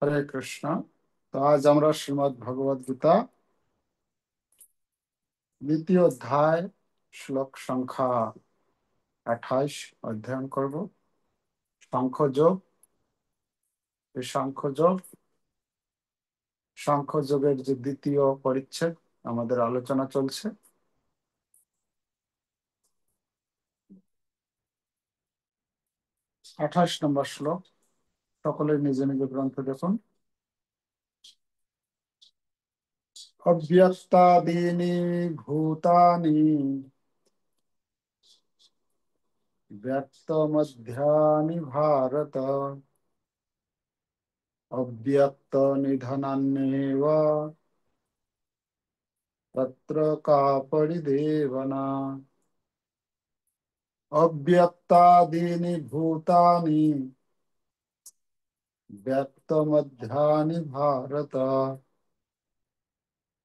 হরে কৃষ্ণ। তো আজ আমরা শ্রীমদ্ ভগবদ গীতা দ্বিতীয় অধ্যায় শ্লোক সংখ্যা 28 অধ্যয়ন করব। সাংখ্যযোগ। এই সাংখ্যযোগের যে দ্বিতীয় পরিচ্ছেদ আমাদের আলোচনা চলছে। 28 নম্বর শ্লোক। সকলের নিজ নিজ গ্রন্থ দেখুন। অব্যক্তাদীনি ভূতানি ব্যক্তমধ্যানি ভারত অব্যক্ত নিধনান্যেব তত্র কা পরিদেবনা। অব্যক্তাদীনি ভূতানি ব্যক্তমধ্যানি ভারত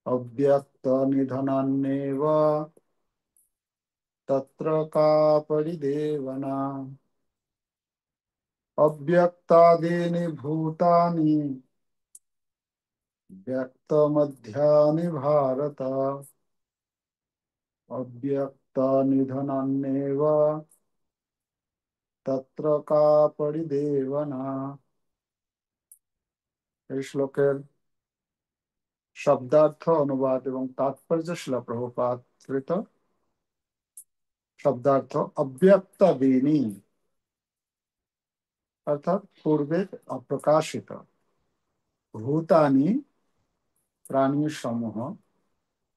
অব্যক্ত নিধনান্যেব তত্র কা পরিদেবনা। অব্যক্তাদীনি ভূতানি ব্যক্তমধ্যানি ভারত অব্যক্ত নিধনান্যেব তত্র কা পরিদেবনা। এই শ্লোকের শব্দার্থ, অনুবাদ এবং তাৎপর্য শিল প্রভুপাদ কৃত। শব্দার্থ: অব্যক্তাদীনি অর্থাৎ পূর্বে অপ্রকাশিত, ভূতানি প্রাণী সমূহ,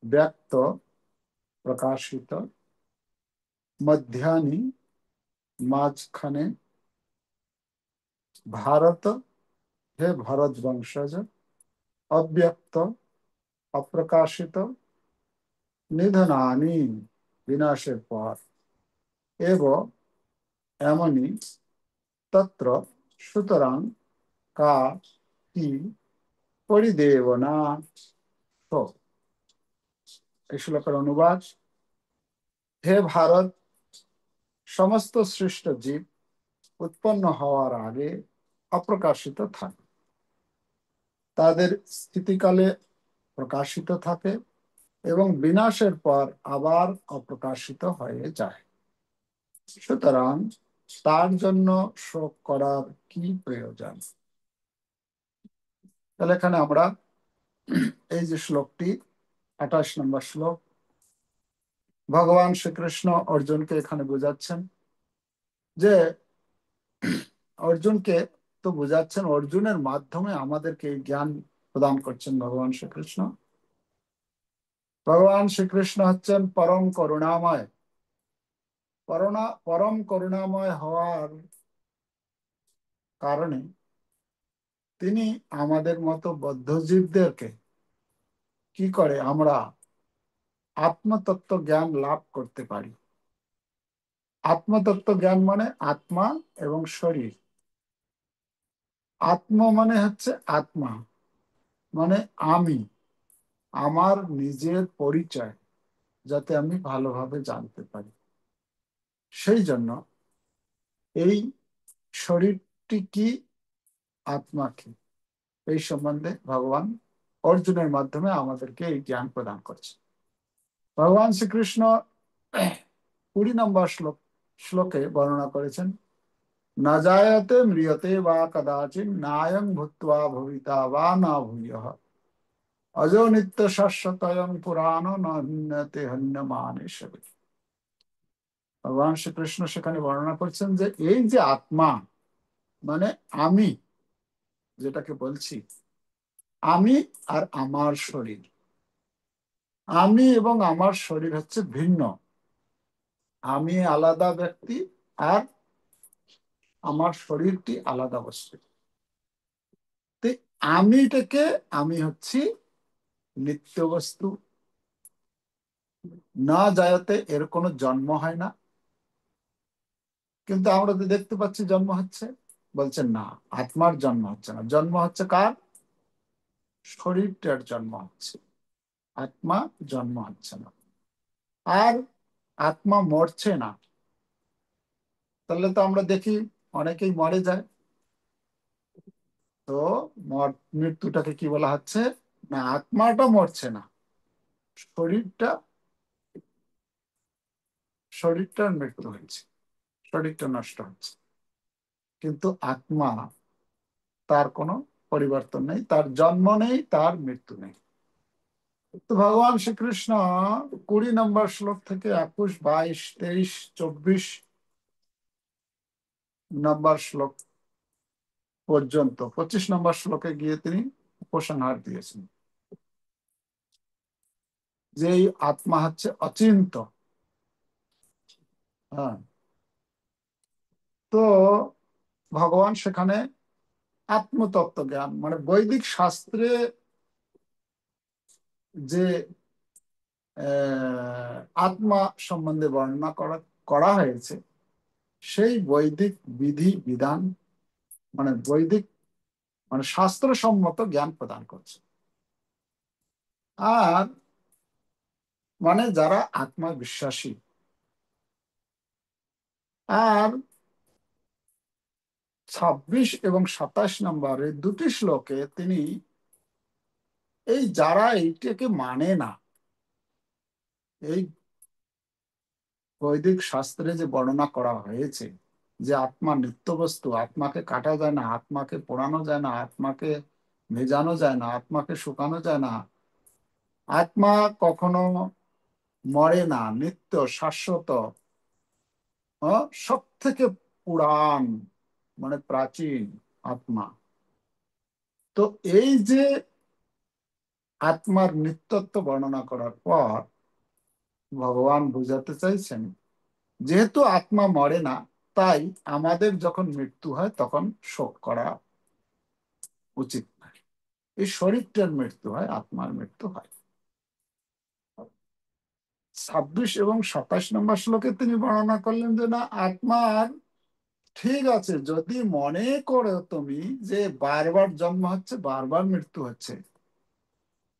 ব্যক্ত প্রকাশিত, মধ্যানি মাঝখানে, ভারত হে ভরত বংশজ, অব্যক্ত অপ্রকাশিত, নিধনানি বিনাশের পর, এবং এমনি তত্র সুতরাং, কা কি পরিদেবনা। তো এই শ্লোকের অনুবাদ: হে ভারত, সমস্ত সৃষ্ট জীব উৎপন্ন হওয়ার আগে অপ্রকাশিত থাকে, তাদের স্থিতিকালে প্রকাশিত থাকে এবং বিনাশের পর আবার অপ্রকাশিত হয়ে যায়। সুতরাং তার জন্য শোক করার কি প্রয়োজন? তাহলে এখানে আমরা এই যে শ্লোকটি 28 নম্বর শ্লোক, ভগবান শ্রীকৃষ্ণ অর্জুনকে এখানে বোঝাচ্ছেন যে অর্জুনকে তো বোঝাচ্ছেন, অর্জুনের মাধ্যমে আমাদেরকে এই জ্ঞান প্রদান করছেন ভগবান শ্রীকৃষ্ণ। ভগবান শ্রীকৃষ্ণ হচ্ছেন পরম করুণাময়। পরম করুণাময় হওয়ার কারণে তিনি আমাদের মতো বদ্ধজীবদেরকে কি করে আমরা আত্মতত্ত্ব জ্ঞান লাভ করতে পারি। আত্মতত্ত্ব জ্ঞান মানে আত্মা এবং শরীর। আত্ম মানে হচ্ছে আত্মা, মানে আমি, আমার নিজের পরিচয় যাতে আমি ভালোভাবে জানতে পারি। সেই জন্য এই শরীরটি কি, আত্মা কি, এই সম্বন্ধে ভগবান অর্জুনের মাধ্যমে আমাদেরকে এই জ্ঞান প্রদান করছে। ভগবান শ্রীকৃষ্ণ 20 নম্বর শ্লোকে বর্ণনা করেছেন, না জায়তে ম্রিয়তে বা কদাচিৎ নায়ং ভূত্বা ভবিতা বা না ভূয়ঃ অজো নিত্য শাশ্বতয়ং পুরাণ না ভিন্নতে হন্যমানে সবে। ভগবান শ্রীকৃষ্ণ সেখানে বর্ণনা করছেন যে এই যে আত্মা মানে আমি, যেটাকে বলছি আমি আর আমার শরীর, আমি এবং আমার শরীর হচ্ছে ভিন্ন। আমি আলাদা ব্যক্তি আর আমার শরীরটি আলাদা বস্তু। তো আমিটাকে আমি হচ্ছি নিত্য বস্তু, না যায়তে এর কোনো জন্ম হয় না। কিন্তু আমরা তো দেখতে পাচ্ছি জন্ম হচ্ছে, বলছেন না, আত্মার জন্ম হচ্ছে না। জন্ম হচ্ছে কার? শরীরটার জন্ম হচ্ছে, আত্মা জন্ম হচ্ছে না। আর আত্মা মরছে না। তাহলে তো আমরা দেখি অনেকেই মরে যায়। তো মৃত্যুটাকে কি বলা হচ্ছে? না, আত্মাটা মরছে না, শরীরটা, শরীরটার মৃত্যু হয়েছে, শরীরটা নষ্ট হচ্ছে, কিন্তু আত্মা, তার কোনো পরিবর্তন নেই, তার জন্ম নেই, তার মৃত্যু নেই। তো ভগবান শ্রীকৃষ্ণ 20 নম্বর শ্লোক থেকে 21, 22, 23, 24 নম্বর শ্লোক পর্যন্ত 25 নম্বর শ্লোকে গিয়ে তিনি উপসংহার দিয়েছেন যে এই আত্মা হচ্ছে অচিন্ত। হ্যাঁ, তো ভগবান সেখানে আত্মতত্ত্ব জ্ঞান মানে বৈদিক শাস্ত্রে যে আত্মা সম্বন্ধে বর্ণনা করা করা হয়েছে, সেই বৈদিক বিধি বিধান মানে বৈদিক মানে শাস্ত্রসম্মত জ্ঞান প্রদান করছে। আর মানে যারা আত্মা বিশ্বাসী। আর 26 এবং 27 নম্বরে দুটি শ্লোকে তিনি এই যারা এইটাকে মানে না, এই বৈদিক শাস্ত্রে যে বর্ণনা করা হয়েছে যে আত্মা নিত্য বস্তু, আত্মাকে কাটা যায় না, আত্মাকে পোড়ানো যায় না, আত্মাকে ভেজানো যায় না, আত্মাকে শুকানো যায় না, আত্মা কখনো মরে না, নিত্য শাশ্বত, সব থেকে পুরাণ মানে প্রাচীন আত্মা। তো এই যে আত্মার নিত্যত্ব বর্ণনা করার পর ভগবান বুঝাতে চাইছেন যেহেতু আত্মা মরে না, তাই আমাদের যখন মৃত্যু হয় তখন শোক করা উচিত নয়। এই শরীরটার মৃত্যু হয়, আত্মার মৃত্যু হয়। 26 এবং 27 নম্বর শ্লোকে তিনি বর্ণনা করলেন যে না, আত্মার ঠিক আছে যদি মনে করো তুমি যে বারবার জন্ম হচ্ছে, বারবার মৃত্যু হচ্ছে,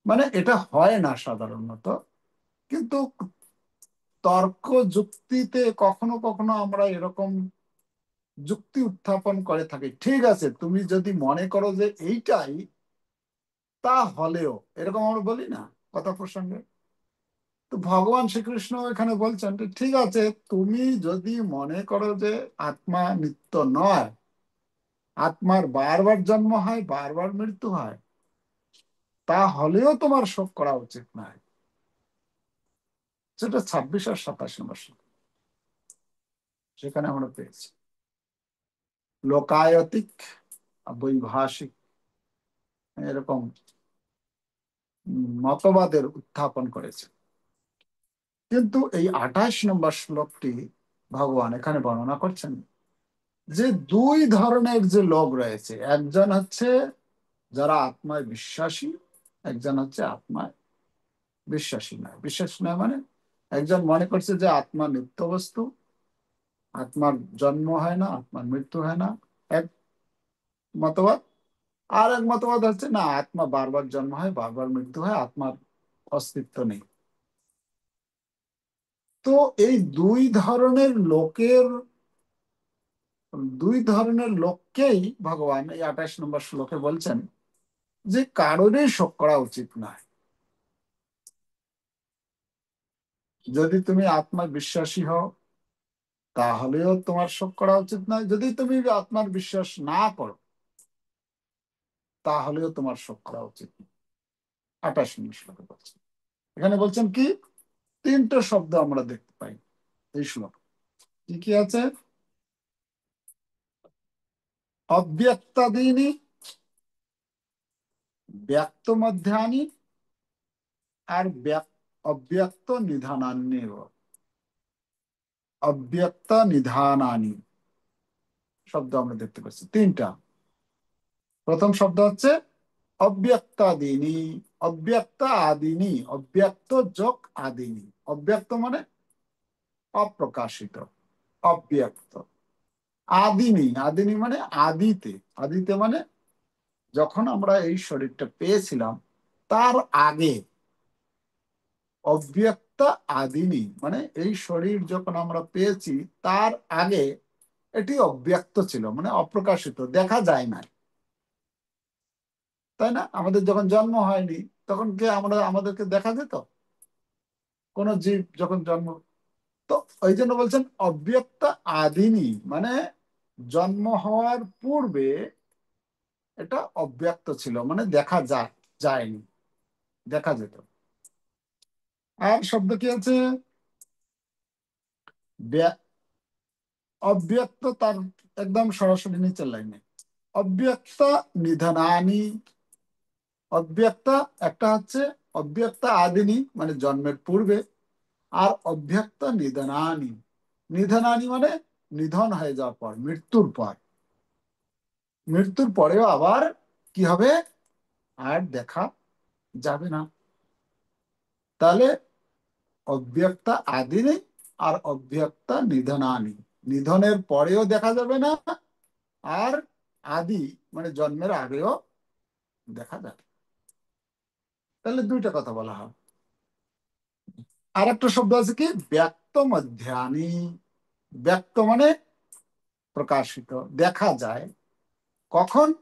মানে এটা হয় না সাধারণত, কিন্তু তর্ক যুক্তিতে কখনো কখনো আমরা এরকম যুক্তি উত্থাপন করে থাকি। ঠিক আছে, তুমি যদি মনে করো যে এইটাই, তা হলেও, এরকম আমরা বলি না কথা প্রসঙ্গে। তো ভগবান শ্রীকৃষ্ণ এখানে বলছেন যে ঠিক আছে, তুমি যদি মনে করো যে আত্মা নিত্য নয়, আত্মার বারবার জন্ম হয়, বারবার মৃত্যু হয়, তা হলেও তোমার শোক করা উচিত নয়। সেটা 26 আর 27 নম্বর শ্লোক, সেখানে আমরা পেয়েছি। লোকায়তিক, বৈভাষিক এরকম মতবাদের উত্থাপন করেছে। কিন্তু এই 28 নম্বর শ্লোকটি ভগবান এখানে বর্ণনা করছেন যে দুই ধরনের যে লোক রয়েছে, একজন হচ্ছে যারা আত্মায় বিশ্বাসী, একজন হচ্ছে আত্মায় বিশ্বাসী নয়। বিশ্বাসী নয় মানে একজন মনে করছে যে আত্মা নিত্য বস্তু, আত্মার জন্ম হয় না, আত্মার মৃত্যু হয় না, এক মতবাদ। আর এক মতবাদ হচ্ছে না, আত্মা বারবার জন্ম হয়, বারবার মৃত্যু হয়, আত্মার অস্তিত্ব নেই। তো এই দুই ধরনের লোককেই ভগবান এই 28 নম্বর শ্লোকে বলছেন যে কারোরই শোক করা উচিত নয়। যদি তুমি আত্মার বিশ্বাসী হও তাহলেও তোমার শোক করা উচিত নয়, যদি তুমি আত্মার বিশ্বাস না করো তাহলেও তোমার শোক করা উচিত নয়। 28 নম্বর শ্লোকে বলছেন। এখানে বলছেন কি, তিনটা শব্দ আমরা দেখতে পাই এই শ্লোক। কি কি আছে? অব্যক্তাদীনি, ব্যক্ত মধ্যানি, আর অব্যক্ত নিধানান্যেব। অব্যক্ত নিধানানি শব্দ আমরা দেখতে পাচ্ছি তিনটা। প্রথম শব্দ হচ্ছে অব্যক্তাদিনী, অব্যক্ত আদিনী, অব্যক্ত যোগ আদিনী। অব্যক্ত মানে অপ্রকাশিত, অব্যক্ত। আদিনী, আদিনী মানে আদিতে, আদিতে মানে যখন আমরা এই শরীরটা পেয়েছিলাম তার আগে। অব্যক্ত আদিনী মানে এই শরীর যখন আমরা পেয়েছি তার আগে এটি অব্যক্ত ছিল, মানে অপ্রকাশিত, দেখা যায় না। তাই না? আমাদের যখন জন্ম হয়নি তখন কে আমাদেরকে দেখা যেত? কোন জীব যখন জন্ম, তো ওই জন্য বলছেন অব্যক্ত আদিনি, মানে জন্ম হওয়ার পূর্বে এটা অব্যক্ত ছিল, মানে যায়নি, দেখা যেত। আর শব্দ কি আছে? ব্য- অব্যক্ত, তার একদম সরাসরি নিচের লাইনে অব্যক্ত নিধনানি। অব্যক্ত একটা হচ্ছে অব্যক্ত আদিনি মানে জন্মের পূর্বে, আর অব্যক্ত নিধনানি। নিধনানি মানে নিধন হয়ে যাওয়ার পর, মৃত্যুর পর। মৃত্যুর পরেও আবার কি হবে? আর দেখা যাবে না। তাহলে অব্যক্ত আদিনি আর অব্যক্ত নিধনানি, নিধনের পরেও দেখা যাবে না, আর আদি মানে জন্মের আগেও দেখা যাবে। তাহলে দুইটা কথা বলা হয়। আর একটা শব্দ আছে কি? ব্যক্ত মধ্যানি। ব্যক্ত মানে প্রকাশিত, দেখা যায়। কখন?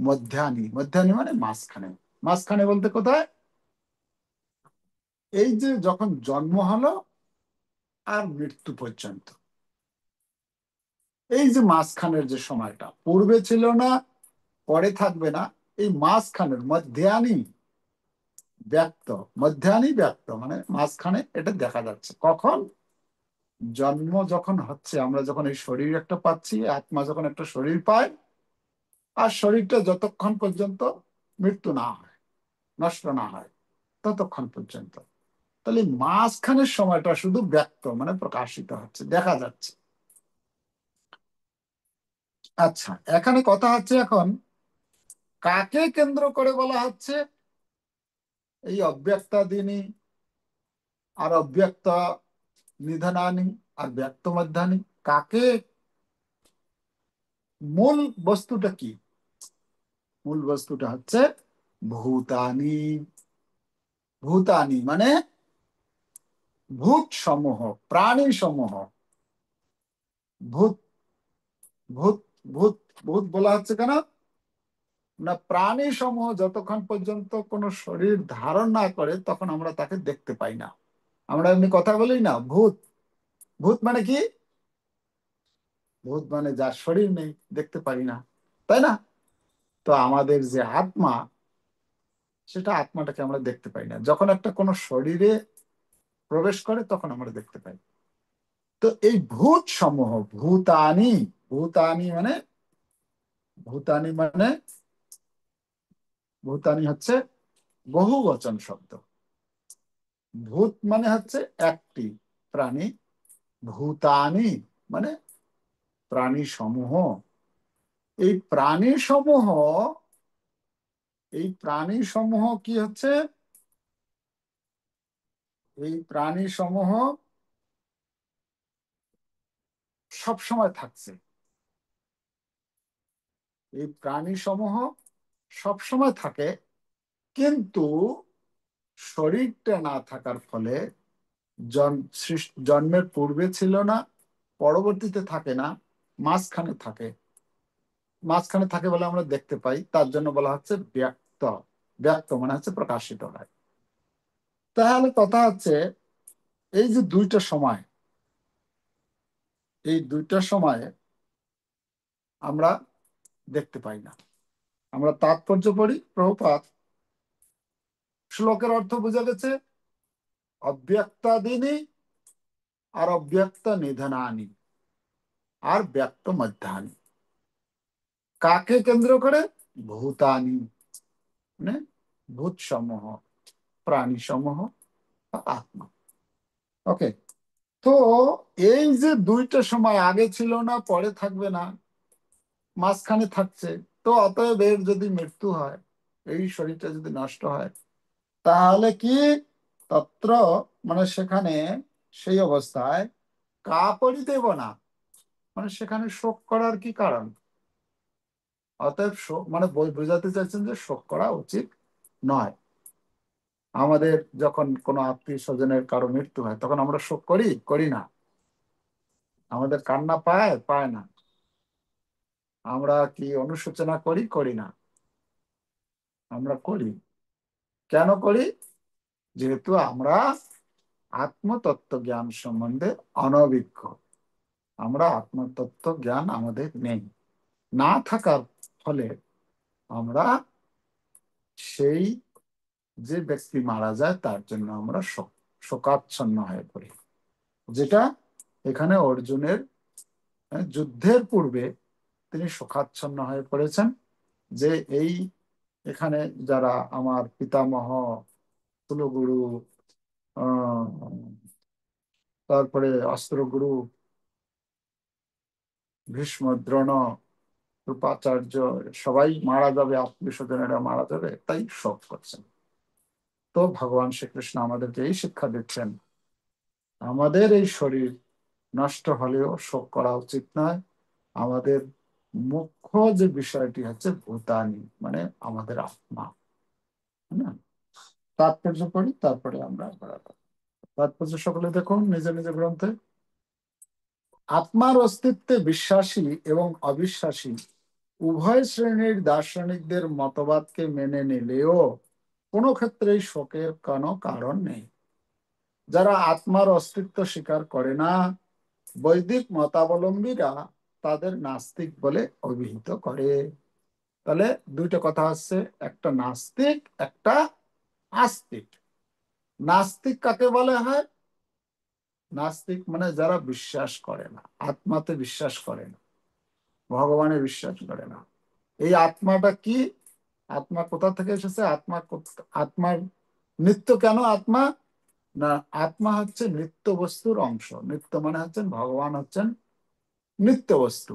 মধ্যানি। মধ্যানি মানে মাঝখানে। মাঝখানে বলতে কোথায়? এই যে যখন জন্ম হলো আর মৃত্যু পর্যন্ত, এই যে মাঝখানের যে সময়টা, পূর্বে ছিল না, পরে থাকবে না, এই মাঝখানের মধ্যানি ব্যক্ত। মধ্যানি ব্যক্ত মানে মাঝখানে এটা দেখা যাচ্ছে। কখন? জন্ম যখন হচ্ছে, আমরা যখন এই শরীর একটা পাচ্ছি, আত্মা যখন একটা শরীর পায়, আর শরীরটা যতক্ষণ পর্যন্ত মৃত্যু না হয়, নষ্ট না হয়, ততক্ষণ পর্যন্ত। তাহলে মাঝখানের সময়টা শুধু ব্যক্ত মানে প্রকাশিত হচ্ছে, দেখা যাচ্ছে। আচ্ছা, এখানে কথা হচ্ছে এখন কাকে কেন্দ্র করে বলা হচ্ছে এই অব্যক্তাদিনী আর অব্যক্ত নিধনানি আর ব্যক্ত মধ্যানি? কাকে? মূল বস্তুটা কি? মূল বস্তুটা হচ্ছে ভূতানি। ভূতানি মানে ভূত সমূহ, প্রাণী সমূহ। ভূত, ভূত, ভূত, ভূত বলা হচ্ছে কেন না? প্রাণী সমূহ যতক্ষণ পর্যন্ত কোনো শরীর ধারণ না করে তখন আমরা তাকে দেখতে পাই না। আমরা এমনি কথা বলি না ভূত। ভূত মানে কি? ভূত মানে যার শরীর নেই, দেখতে পারি না, তাই না? তো আমাদের যে আত্মা, সেটা আত্মাটাকে আমরা দেখতে পাই না। যখন একটা কোনো শরীরে প্রবেশ করে তখন আমরা দেখতে পাই। তো এই ভূত সমূহ, ভূতানি। ভূতানি মানে, ভূতানি মানে, ভূতানি হচ্ছে বহু বচন শব্দ। ভূত মানে হচ্ছে একটি প্রাণী, ভূতানি মানে প্রাণী সমূহ। এই প্রাণী সমূহ, এই প্রাণী সমূহ কি হচ্ছে? এই প্রাণী সমূহ সব সময় থাকছে। এই প্রাণী সমূহ সব সময় থাকে, কিন্তু শরীরটা না থাকার ফলে জন্মের পূর্বে ছিল না, পরবর্তীতে থাকে না, মাঝখানে থাকে। মাঝখানে থাকে বলে আমরা দেখতে পাই, তার জন্য বলা হচ্ছে ব্যক্ত। ব্যক্ত মানে হচ্ছে প্রকাশিত হয়। তাহলে কথা হচ্ছে এই যে দুইটা সময়, এই দুইটা সময়ে আমরা দেখতে পাই না। আমরা তাৎপর্য পড়ি প্রভুপাদ, শ্লোকের অর্থ বোঝা গেছে। অব্যক্তাদিনী আর অব্যক্ত নিধনানি আর ব্যক্ত মধ্যানি। কাকে কেন্দ্র করে? ভূতানি মানে ভূত সমূহ, প্রাণী সমূহ, আত্মা। ওকে। তো এই যে দুইটা সময়, আগে ছিল না, পরে থাকবে না, মাঝখানে থাকছে, তো অতএব এর যদি মৃত্যু হয়, এই শরীরটা যদি নষ্ট হয়, তাহলে কি তত্র মানে সেখানে, সেই অবস্থায় কাপড়ই দেব না, মানে সেখানে শোক করার কি কারণ? অতএব শোক মানে বোঝাতে চাইছেন যে শোক করা উচিত নয়। আমাদের যখন কোনো আত্মীয় স্বজনের কারো মৃত্যু হয় তখন আমরা শোক করি, করি না? আমাদের কান্না পায়, পায় না? আমরা কি অনুশোচনা করি, করি না? আমরা করি। কেন করি? যেহেতু আমরা আত্মতত্ত্ব জ্ঞান সম্বন্ধে অনভিজ্ঞ। আমরা আত্মতত্ত্ব জ্ঞান আমাদের নেই। না থাকার ফলে আমরা সেই যে ব্যক্তি মারা যায় তার জন্য আমরা শোকাচ্ছন্ন হয়ে পড়ি। যেটা এখানে অর্জুনের যুদ্ধের পূর্বে তিনি শোকাচ্ছন্ন হয়ে পড়েছেন, যে এই এখানে যারা আমার পিতামহ, কুলগুরু, তারপরে অস্ত্রগুরু ভীষ্ম, দ্রোণ, কৃপাচার্য, সবাই মারা যাবে, আত্মীয় স্বজনেরা মারা যাবে, তাই শোক করছেন। তো ভগবান শ্রীকৃষ্ণ আমাদেরকে এই শিক্ষা দিচ্ছেন, আমাদের এই শরীর নষ্ট হলেও শোক করা উচিত নয়। আমাদের মুখ্য যে বিষয়টি হচ্ছে ভূতানি, মানে আমাদের আত্মা। না, তাৎপর্য পড়ি, তারপরে আমরা তাৎপর্য সকলে দেখুন নিজ নিজ গ্রন্থে। আত্মার অস্তিত্বে বিশ্বাসী এবং অবিশ্বাসী উভয় শ্রেণীর দার্শনিকদের মতবাদকে মেনে নিলেও কোনো ক্ষেত্রেই শোকের কোনো কারণ নেই। যারা আত্মার অস্তিত্ব স্বীকার করে না, বৈদিক মতাবলম্বীরা তাদের নাস্তিক বলে অভিহিত করে। তাহলে দুইটা কথা হচ্ছে, একটা নাস্তিক, একটা আস্তিক। নাস্তিক কাকে বলা হয়? নাস্তিক মানে যারা বিশ্বাস করে না, আত্মাতে বিশ্বাস করে না, ভগবানে বিশ্বাস করে না। এই আত্মাটা কি? আত্মা কোথা থেকে এসেছে? আত্মার নিত্য কেন আত্মা? না, আত্মা হচ্ছে নিত্য বস্তুর অংশ। নিত্য মানে হচ্ছেন ভগবান, হচ্ছেন নিত্য বস্তু।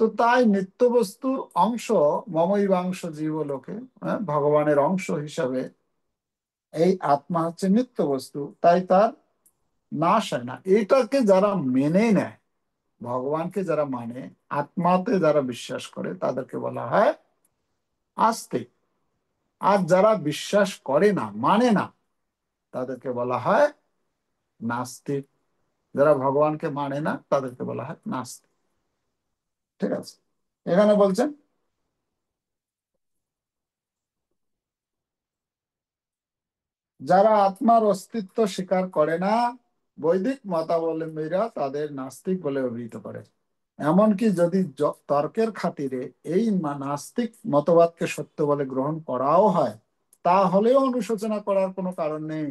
তো তাই নিত্য বস্তুর অংশ, মমৈবাংশ জীবলোকে, ভগবানের অংশ হিসাবে এই আত্মা হচ্ছে নিত্য বস্তু, তাই তার নাশ হয় না। এটাকে যারা মেনে নেয়, ভগবানকে যারা মানে, আত্মাতে যারা বিশ্বাস করে, তাদেরকে বলা হয় আস্তিক। আর যারা বিশ্বাস করে না, মানে না, তাদেরকে বলা হয় নাস্তিক। যারা ভগবানকে মানে না তাদেরকে বলা হয় নাস্তিক। ঠিক আছে? এখানে বলছেন, যারা আত্মার অস্তিত্ব স্বীকার করে না, বৈদিক মতাবলম্বীরা তাদের নাস্তিক বলে অভিহিত করে। এমনকি যদি তর্কের খাতিরে এই নাস্তিক মতবাদকে সত্য বলে গ্রহণ করাও হয়, তাহলেও অনুশোচনা করার কোনো কারণ নেই।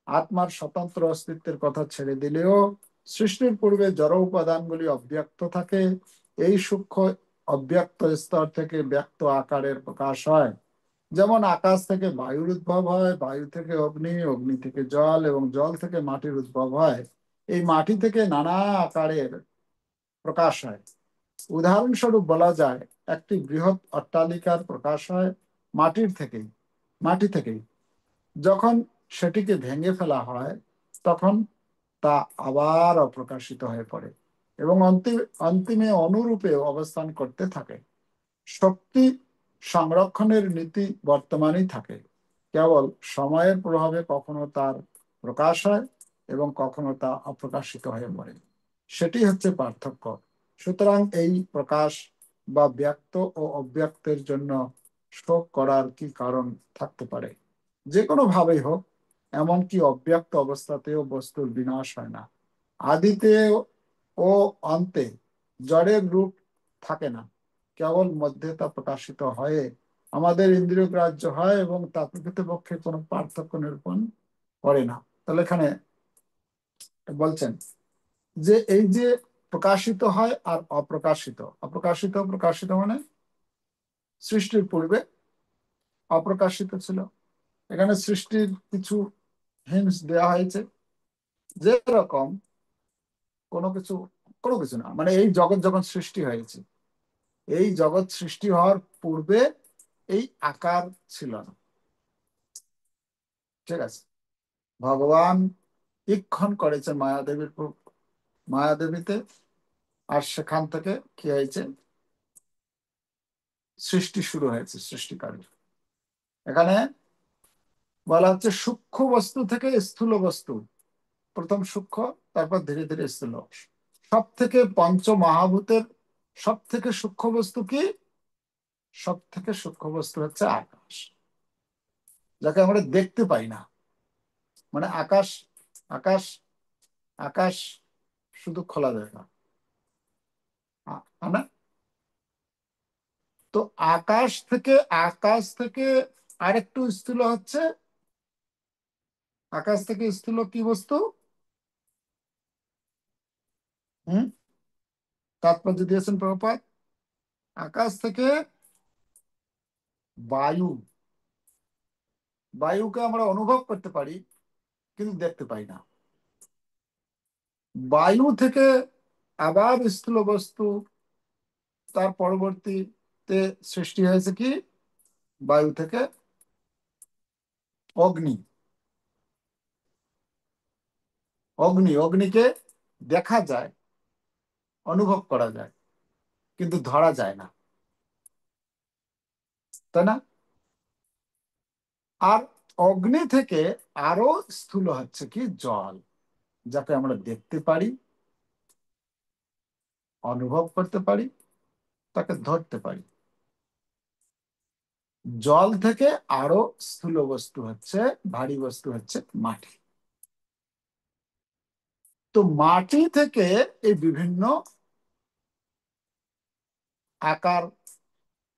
আত্মার স্বতন্ত্র অস্তিত্বের কথা ছেড়ে দিলেও সৃষ্টির পূর্বে জড় উপাদানগুলি অব্যক্ত থাকে। এই সূক্ষ্ম অব্যক্ত স্তর থেকে ব্যক্ত আকারের প্রকাশ হয়। যেমন আকাশ থেকে বায়ুর উদ্ভব হয়, বায়ু থেকে অগ্নি, অগ্নি থেকে জল, এবং জল থেকে মাটির উদ্ভব হয়। এই মাটি থেকে নানা আকারের প্রকাশ হয়। উদাহরণস্বরূপ বলা যায়, একটি বৃহৎ অট্টালিকার প্রকাশ হয় মাটির থেকেই মাটি থেকেই। যখন সেটিকে ভেঙে ফেলা হয়, তখন তা আবার অপ্রকাশিত হয়ে পড়ে এবং অন্তিমে অনুরূপে অবস্থান করতে থাকে। শক্তি সংরক্ষণের নীতি বর্তমানই থাকে, কেবল সময়ের প্রভাবে কখনো তার প্রকাশ হয় এবং কখনো তা অপ্রকাশিত হয়ে পড়ে। সেটি হচ্ছে পার্থক্য। সুতরাং এই প্রকাশ বা ব্যক্ত ও অব্যক্তের জন্য শোক করার কি কারণ থাকতে পারে? যে কোনো ভাবেই হোক, এমনকি অব্যক্ত অবস্থাতেও বস্তুর বিনাশ হয় না। আদিতে ও অন্তে জড়ের রূপ থাকে না, কেবল মধ্যে তা প্রকাশিত হয়ে আমাদের ইন্দ্রিয় গ্রাহ্য হয় এবং তা প্রকৃতপক্ষে কোনো পার্থক্য নিরূপণ করে না। তাহলে এখানে বলছেন যে এই যে প্রকাশিত হয় আর অপ্রকাশিত, অপ্রকাশিত প্রকাশিত মানে সৃষ্টির পূর্বে অপ্রকাশিত ছিল। এখানে সৃষ্টির কিছু হিন্টস দেওয়া হয়েছে, যে রকম কোনো কিছু না, মানে এই জগৎ যখন সৃষ্টি হয়েছে, এই জগৎ সৃষ্টি হওয়ার পূর্বে এই আকার ছিল না। ঠিক আছে? ভগবান ইক্ষণ করেছে মায়াদেবীতে, আর সেখান থেকে কি হয়েছে? সৃষ্টি শুরু হয়েছে, সৃষ্টিকারী। এখানে বলা হচ্ছে সূক্ষ্ম বস্তু থেকে স্থূল বস্তু, প্রথম সূক্ষ্ম, তারপর ধীরে ধীরে স্থূল। সব থেকে পঞ্চ মহাভূতের সব থেকে সূক্ষ্ম বস্তু কি? সব থেকে সূক্ষ্ম বস্তু হচ্ছে আকাশ, যাকে আমরা দেখতে পাই না। মানে আকাশ, আকাশ, আকাশ শুধু খোলা জায়গা, না? তো আকাশ থেকে আরেকটু স্থূল হচ্ছে, আকাশ থেকে স্থূল কি বস্তু? হুম, তাৎপর্য দিয়েছেন প্রভুপাদ। আকাশ থেকে বায়ু, বায়ুকে আমরা অনুভব করতে পারি কিন্তু দেখতে পাই না। বায়ু থেকে আবার স্থূল বস্তু, তার পরবর্তীতে সৃষ্টি হয়েছে কি? বায়ু থেকে অগ্নি। অগ্নিকে দেখা যায়, অনুভব করা যায়, কিন্তু ধরা যায় না, তাই না? আর অগ্নি থেকে আরো স্থূল হচ্ছে কি? জল, যাকে আমরা দেখতে পারি, অনুভব করতে পারি, তাকে ধরতে পারি। জল থেকে আরো স্থূল বস্তু হচ্ছে, ভারী বস্তু হচ্ছে মাটি। তো মাটি থেকে এই বিভিন্ন আকার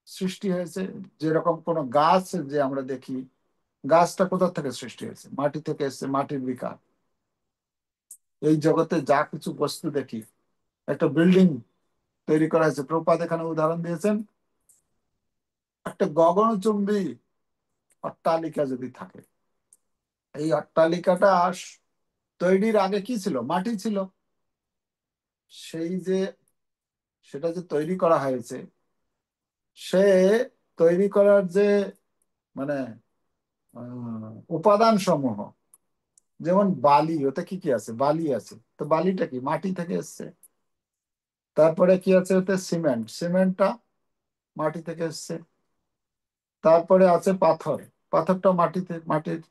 সৃষ্টি হয়েছে। যেরকম কোন গাছ যে আমরা দেখি, গাছটা কোথা থেকে সৃষ্টি হয়েছে? মাটি থেকে এসেছে, মাটির বিকার। এই জগতে যা কিছু বস্তু দেখি, একটা বিল্ডিং তৈরি করা হয়েছে, প্রপাত এখানে উদাহরণ দিয়েছেন। একটা গগনচুম্বী অট্টালিকা যদি থাকে, এই অট্টালিকাটা তৈরির আগে কি ছিল? মাটি ছিল। সেই যে সেটা যে তৈরি করা হয়েছে, সে তৈরি করার যে মানে উপাদান সমূহ, যেমন বালি, ওতে কি কি আছে? বালি আছে। তো বালিটা কি? মাটি থেকে এসছে। তারপরে কি আছে ওতে? সিমেন্ট, সিমেন্টটা মাটি থেকে এসছে। তারপরে আছে পাথর, পাথরটা মাটির।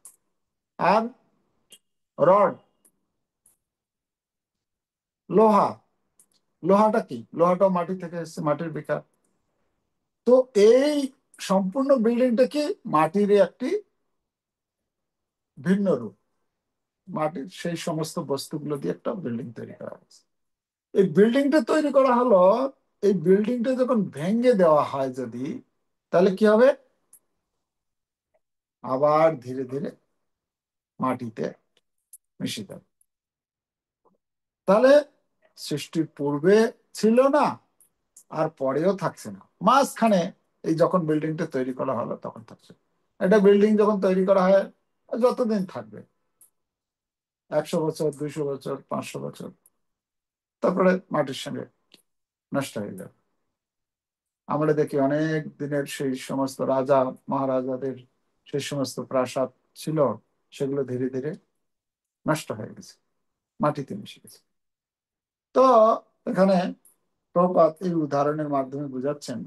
আর রড, লোহা, লোহাটা কি? লোহাটাও মাটি থেকে এসছে, মাটির বিকার। তো এই সম্পূর্ণ বিল্ডিংটা কি? মাটির একটি ভিন্ন রূপ। মাটির সেই সমস্ত বস্তুগুলো দিয়ে একটা বিল্ডিং তৈরি করা হয়েছে। এই বিল্ডিংটা তৈরি করা হলো, এই বিল্ডিংটা যখন ভেঙে দেওয়া হয় যদি, তাহলে কি হবে? আবার ধীরে ধীরে মাটিতে মিশে যাবে। তাহলে সৃষ্টির পূর্বে ছিল না, আর পরেও থাকছে না, মাঝখানে এই যখন বিল্ডিংটা তৈরি করা হলো তখন থাকছে। একটা বিল্ডিং যখন তৈরি করা হয়, যতদিন থাকবে, 100 বছর, 200 বছর, 500 বছর, তারপরে মাটির সঙ্গে নষ্ট হয়ে যাবে। আমরা দেখি অনেক দিনের সেই সমস্ত রাজা মহারাজাদের সেই সমস্ত প্রাসাদ ছিল, সেগুলো ধীরে ধীরে নষ্ট হয়ে গেছে, মাটিতে মিশে গেছে। তো এখানে প্রপাত এই উদাহরণের মাধ্যমে বুঝাচ্ছেন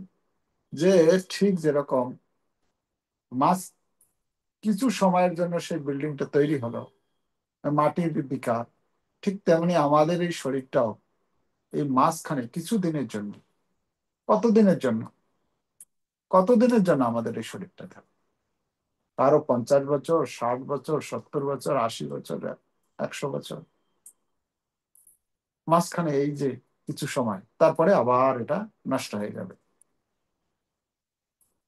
যে ঠিক যেরকম মাছ কিছু সময়ের জন্য সেই বিল্ডিংটা তৈরি হলো, মাটির বিকার, ঠিক তেমনি আমাদের এই শরীরটাও এই মাঝখানে কিছু দিনের জন্য, কতদিনের জন্য, কতদিনের জন্য আমাদের এই শরীরটা থাকে? কারো 50 বছর, 60 বছর, 70 বছর, 80 বছর, 100 বছর, মাঝখানে এই যে কিছু সময়, তারপরে আবার এটা নষ্ট হয়ে যাবে।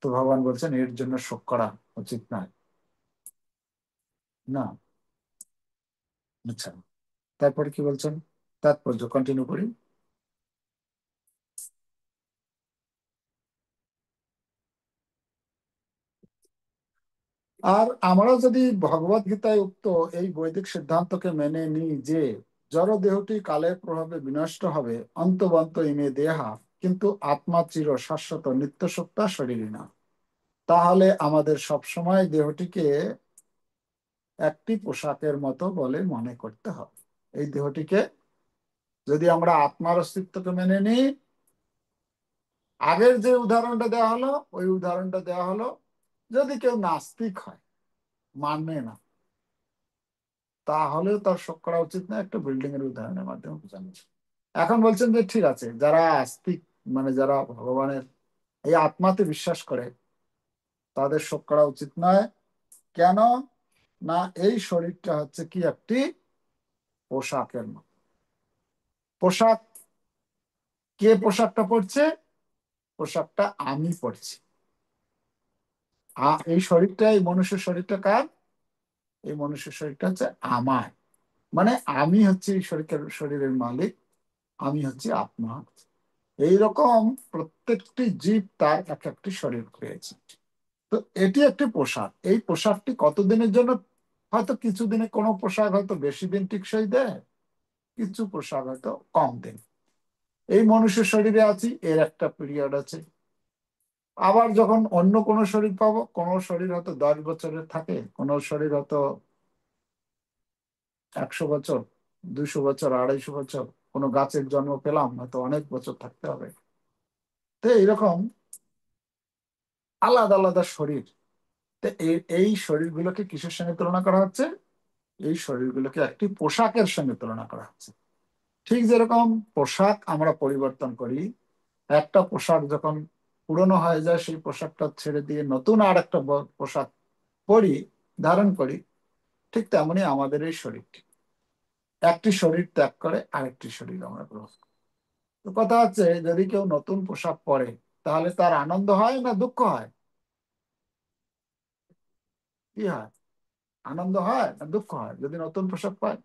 তো ভগবান বলছেন এর জন্য শোক করা উচিত নয়। না? আচ্ছা, তারপরে কি বলছেন? তাৎপর্য কন্টিনিউ করি। আর আমরা যদি ভগবত গীতায় উক্ত এই বৈদিক সিদ্ধান্তকে মেনে নিই যে জড় দেহটি কালের প্রভাবে বিনষ্ট হবে, অন্তবন্ত ইমে দেহা, কিন্তু আত্মা চির শাশ্বত নিত্য সত্তা শরীরই না, তাহলে আমাদের সবসময় দেহটিকে একটি পোশাকের মতো বলে মনে করতে হবে। এই দেহটিকে যদি আমরা আত্মার অস্তিত্বকে মেনে নিই, আগের যে উদাহরণটা দেওয়া হলো, ওই উদাহরণটা দেওয়া হলো যদি কেউ নাস্তিক হয়, মানে না, তাহলেও তার শোক করা উচিত না, একটা বিল্ডিং এর উদাহরণের মাধ্যমে বোঝানো। এখন বলছেন যে ঠিক আছে, যারা আস্তিক, মানে যারা ভগবানের এই আত্মাতে বিশ্বাস করে তাদের শোক করা উচিত নয়। কেন না, এই শরীরটা হচ্ছে কি একটি পোশাকের মতো। পোশাক, কে পোশাকটা পরছে? পোশাকটা আমি পরছি। এই শরীরটা, এই মনুষ্য শরীরটা কার? এই মনুষ্য শরীরটা হচ্ছে আমার। মানে আমি হচ্ছে এই শরীরের মালিক, আমি হচ্ছে আত্মা। এইরকম প্রত্যেকটি জীব তার এক একটি শরীর পেয়েছে। তো এটি একটি পোশাক। এই পোশাকটি কতদিনের জন্য? হয়তো কিছুদিনে, কোনো পোশাক হয়তো বেশি দিন টিকসই দেয়, কিছু পোশাক হয়তো কম দিন। এই মনুষ্য শরীরে আছি, এর একটা পিরিয়ড আছে। আবার যখন অন্য কোনো শরীর পাবো, কোনো শরীর হয়তো 10 বছরের থাকে, কোনো শরীর হয়তো 100 বছর, 200 বছর, 250 বছর। কোনো গাছের জন্ম পেলাম, হয়তো অনেক বছর থাকতে হবে। তো এইরকম আলাদা আলাদা শরীর। তো এই শরীরগুলোকে কিসের সঙ্গে তুলনা করা হচ্ছে? এই শরীরগুলোকে একটি পোশাকের সঙ্গে তুলনা করা হচ্ছে। ঠিক যেরকম পোশাক আমরা পরিবর্তন করি, একটা পোশাক যখন পুরনো হয়ে যায়, সেই পোশাকটা ছেড়ে দিয়ে নতুন আর একটা পোশাক পরি, ধারণ করি, ঠিক তেমনি আমাদের এই শরীরটি একটি শরীর ত্যাগ করে আরেকটি শরীর আমরা গ্রহণ করি। তো কথা হচ্ছে, যদি কেউ নতুন পোশাক পরে, তাহলে তার আনন্দ হয় না দুঃখ হয়? কি হয়? আনন্দ হয় না দুঃখ হয় যদি নতুন পোশাক পায়?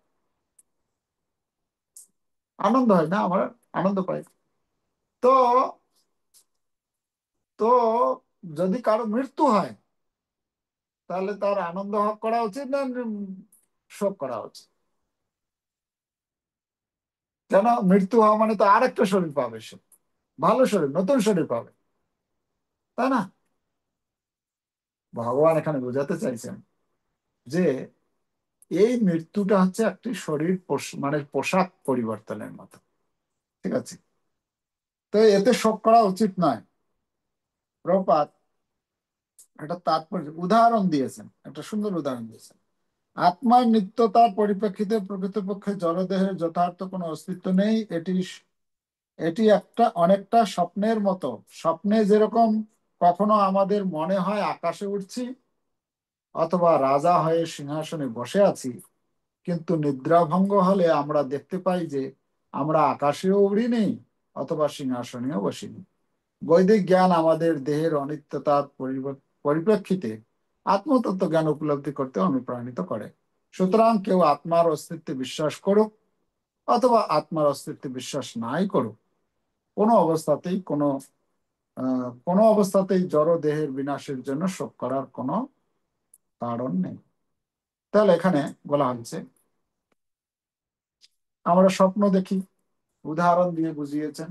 আনন্দ হয় না? আমরা আনন্দ পাই। তো তো যদি কারো মৃত্যু হয়, তাহলে তার আনন্দ করা উচিত না শোক করা উচিত? কেন? মৃত্যু হওয়া মানে তো আরেকটা শরীর পাবে সে, ভালো শরীর, নতুন শরীর পাবে, তাই না? ভগবান এখানে বোঝাতে চাইছেন যে এই মৃত্যুটা হচ্ছে একটি শরীর মানে পোশাক পরিবর্তনের মতো। ঠিক আছে? তো এতে শোক করা উচিত নয়। প্রপাত একটা তাৎপর্য উদাহরণ দিয়েছেন, একটা সুন্দর উদাহরণ দিয়েছেন। আত্মার নিত্যতার পরিপ্রেক্ষিতে প্রকৃতপক্ষে জড়দেহের যথার্থ কোনো অস্তিত্ব নেই। এটি এটি অনেকটা স্বপ্নের মতো। স্বপ্নে যেরকম কখনো আমাদের মনে হয় আকাশে উঠছি অথবা রাজা হয়ে সিংহাসনে বসে আছি, কিন্তু নিদ্রাভঙ্গ হলে আমরা দেখতে পাই যে আমরা আকাশেও উড়িনি অথবা সিংহাসনেও বসিনি। বৈদিক জ্ঞান আমাদের দেহের অনিত্যতার পরিপ্রেক্ষিতে আত্মতত্ত্ব জ্ঞান উপলব্ধি করতে অনুপ্রাণিত করে। সুতরাং কেউ আত্মার অস্তিত্বে বিশ্বাস করুক অথবা আত্মার অস্তিত্বে বিশ্বাস নাই করুক, কোনো অবস্থাতেই কোনো অবস্থাতেই জড় দেহের বিনাশের জন্য শোক করার কোনো কারণ নেই। তাহলে এখানে বলা হচ্ছে, আমরা স্বপ্ন দেখি, উদাহরণ দিয়ে বুঝিয়েছেন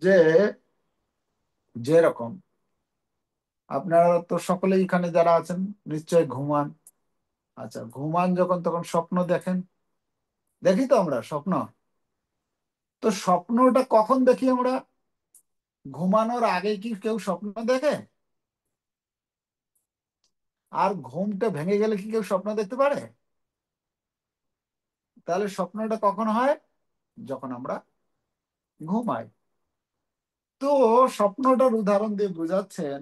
যে যেরকম আপনারা তো সকলেই এখানে যারা আছেন নিশ্চয় ঘুমান। আচ্ছা, ঘুমান যখন, তখন স্বপ্ন দেখেন, দেখি তো আমরা স্বপ্ন। তো স্বপ্নটা কখন দেখি আমরা? ঘুমানোর আগে কি কেউ স্বপ্ন দেখে? আর ঘুমটা ভেঙে গেলে কি কেউ স্বপ্ন দেখতে পারে? তাহলে স্বপ্নটা কখন হয়? যখন আমরা ঘুমাই। তো স্বপ্নটার উদাহরণ দিয়ে বোঝাচ্ছেন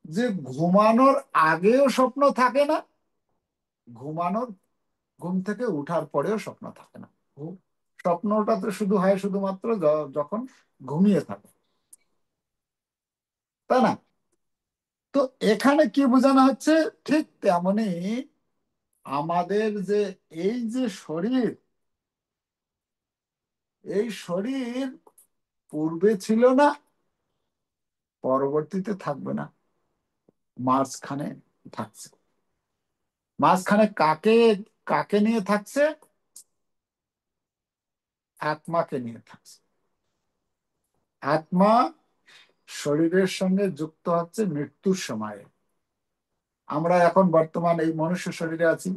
যে ঘুমানোর আগেও স্বপ্ন থাকে না, ঘুমানোর ঘুম থেকে উঠার পরেও স্বপ্ন থাকে না। স্বপ্নটা তো শুধু হয় শুধুমাত্র যখন ঘুমিয়ে থাকে, তাই না? তো এখানে কি বোঝানো হচ্ছে? ঠিক তেমনি আমাদের যে এই যে শরীর, এই শরীর পূর্বে ছিল না, পরবর্তীতে থাকবে না, মাঝখানে থাকছে। মাঝখানে কাকে কাকে নিয়ে থাকছে? আত্মাকে নিয়ে থাকছে। আত্মা শরীরের সঙ্গে যুক্ত হচ্ছে মৃত্যুর সময়ে। আমরা এখন বর্তমান এই মনুষ্য শরীরে আছি,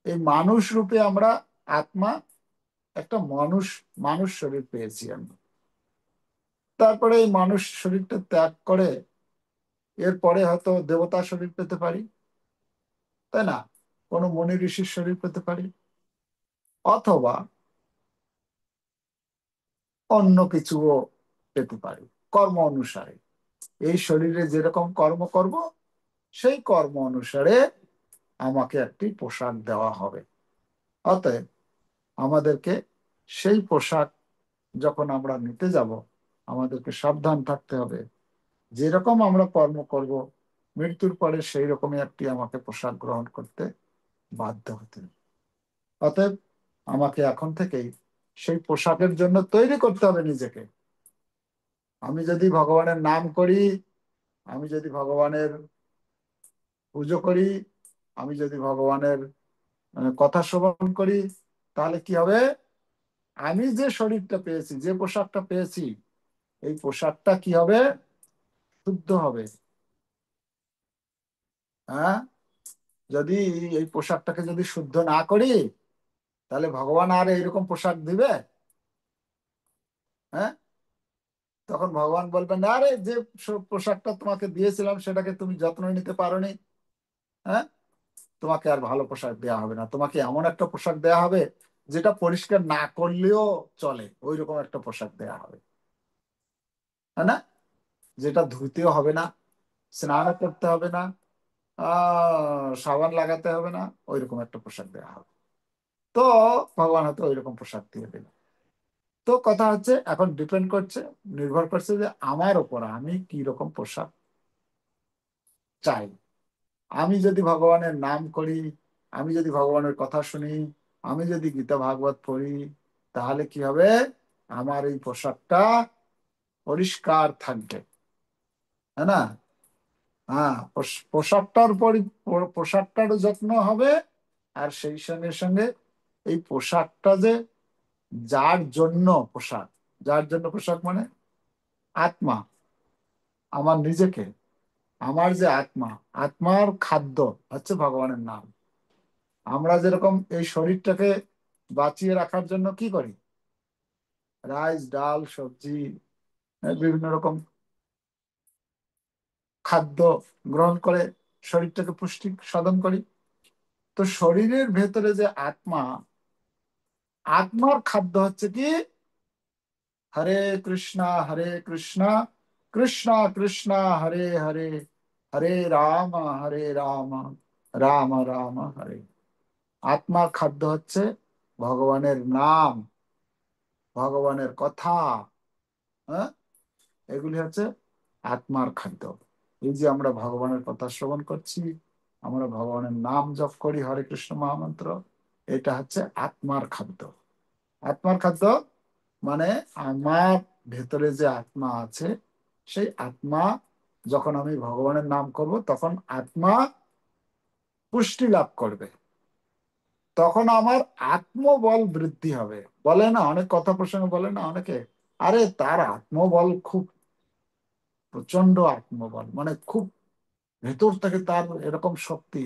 এই মানুষ রূপে আমরা আত্মা একটা মানুষ, মানুষ শরীর পেয়েছি আমি। তারপরে এই মানুষ শরীরটা ত্যাগ করে এরপরে হয়তো দেবতা শরীর পেতে পারি, তাই না? কোনো মনি ঋষির শরীর পেতে পারি, অথবা অন্য কিছুও পেতে পারি কর্ম অনুসারে। এই শরীরে যেরকম কর্ম করব সেই কর্ম অনুসারে আমাকে একটি পোশাক দেওয়া হবে। অতএব আমাদেরকে সেই পোশাক যখন আমরা নিতে যাব, আমাদেরকে সাবধান থাকতে হবে। যেরকম আমরা কর্ম করব, মৃত্যুর পরে সেই রকমই একটি আমাকে পোশাক গ্রহণ করতে বাধ্য হতে হবে। অতএব আমাকে এখন থেকেই সেই পোশাকের জন্য তৈরি করতে হবে নিজেকে। আমি যদি ভগবানের নাম করি, আমি যদি ভগবানের পুজো করি, আমি যদি ভগবানের কথা শ্রবণ করি, তাহলে কি হবে? আমি যে শরীরটা পেয়েছি, যে পোশাকটা পেয়েছি, এই পোশাকটা কি হবে? শুদ্ধ হবে। হ্যাঁ, যদি এই পোশাকটাকে যদি শুদ্ধ না করি, তাহলে ভগবান আর এইরকম পোশাক দিবে? হ্যাঁ, তখন ভগবান বলবেন, আরে যে পোশাকটা তোমাকে দিয়েছিলাম সেটাকে তুমি যত্ন নিতে পারোনি, হ্যাঁ, তোমাকে আর ভালো পোশাক দেওয়া হবে না। তোমাকে এমন একটা পোশাক দেওয়া হবে যেটা পরিষ্কার না করলেও চলে, ওই রকম একটা পোশাক দেওয়া হবে। তাই না? যেটা ধুতেও হবে না, স্নান করতে হবে না, সাবান লাগাতে হবে না, ওইরকম একটা পোশাক দেওয়া হবে। তো ভগবান হয়তো ওইরকম পোশাক দিয়ে দিল। তো কথা হচ্ছে, এখন ডিপেন্ড করছে, নির্ভর করছে যে আমার ওপর আমি কি রকম পোশাক চাই। আমি যদি ভগবানের নাম করি, আমি যদি ভগবানের কথা শুনি, আমি যদি গীতা ভাগবত পড়ি, তাহলে কি হবে? আমার এই পোশাকটা পরিষ্কার থাকবে। তাই না? হ্যাঁ, পোশাকটার পোশাকটারও যত্ন হবে। আর সেই সঙ্গে সঙ্গে এই পোশাকটা যে যার জন্য পোশাক, যার জন্য পোশাক মানে আত্মা, আমার নিজেকে, আমার যে আত্মা, আত্মার খাদ্য হচ্ছে ভগবানের নাম। আমরা যেরকম এই শরীরটাকে বাঁচিয়ে রাখার জন্য কি করি? রাইস, ডাল, সবজি, বিভিন্ন রকম খাদ্য গ্রহণ করে শরীরটাকে পুষ্টি সাধন করি। তো শরীরের ভেতরে যে আত্মা, আত্মার খাদ্য হচ্ছে কি? হরে কৃষ্ণা হরে কৃষ্ণা কৃষ্ণা কৃষ্ণা হরে হরে, হরে রাম হরে রাম, রাম রাম হরে। আত্মার খাদ্য হচ্ছে ভগবানের নাম, ভগবানের কথা। হ্যাঁ, এগুলি হচ্ছে আত্মার খাদ্য। এই যে আমরা ভগবানের কথা শ্রবণ করছি, আমরা ভগবানের নাম জপ করি, হরে কৃষ্ণ মহামন্ত্র, এটা হচ্ছে আত্মার খাদ্য। আত্মার খাদ্য মানে আমার ভেতরে যে আত্মা আছে, সেই আত্মা, যখন আমি ভগবানের নাম করব তখন আত্মা পুষ্টি লাভ করবে। তখন আমার আত্মবল বৃদ্ধি হবে। বলে না, অনেক কথা প্রসঙ্গে বলে না অনেকে, আরে তার আত্মবল খুব প্রচন্ড, আত্মবল মানে খুব ভেতর থেকে তার এরকম শক্তি।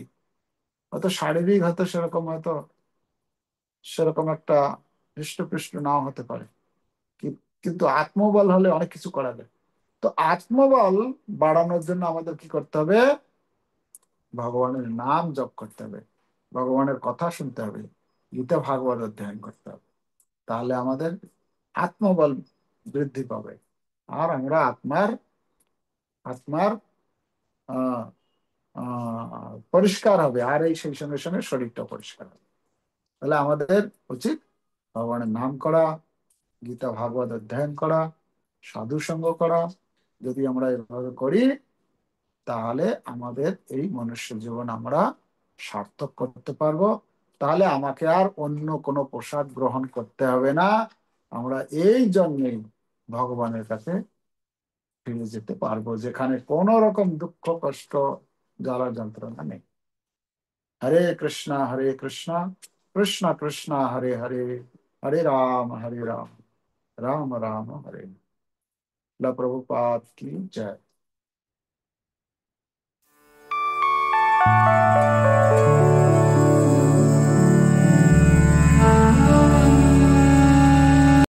হয়তো শারীরিক হয়তো সেরকম, হয়তো সেরকম একটা হৃষ্টপুষ্ট নাও হতে পারে, কিন্তু আত্মবল হলে অনেক কিছু করা যায়। তো আত্মবল বাড়ানোর জন্য আমাদের কি করতে হবে? ভগবানের নাম জপ করতে হবে, ভগবানের কথা শুনতে হবে, গীতা ভাগবত অধ্যয়ন করতে হবে। তাহলে আমাদের আত্মবল বৃদ্ধি পাবে। আর আমরা আত্মার আত্মার আহ পরিষ্কার হবে, আর এই সেই সঙ্গে সঙ্গে শরীরটা পরিষ্কার হবে। তাহলে আমাদের উচিত ভগবানের নাম করা, গীতা ভাগবত অধ্যয়ন করা, সাধু সঙ্গ করা। যদি আমরা এভাবে করি, তাহলে আমাদের এই মনুষ্য জীবন আমরা সার্থক করতে পারবো। তাহলে আমাকে আর অন্য কোনো পোশাক গ্রহণ করতে হবে না। আমরা এই জন্যেই ভগবানের কাছে ফিরে যেতে পারবো, যেখানে কোনো রকম দুঃখ কষ্ট জ্বালা যন্ত্রণা নেই। হরে কৃষ্ণ কৃষ্ণ কৃষ্ণ হরে হরে, হরে রাম রাম রাম হরে। प्रभुपाद की जय।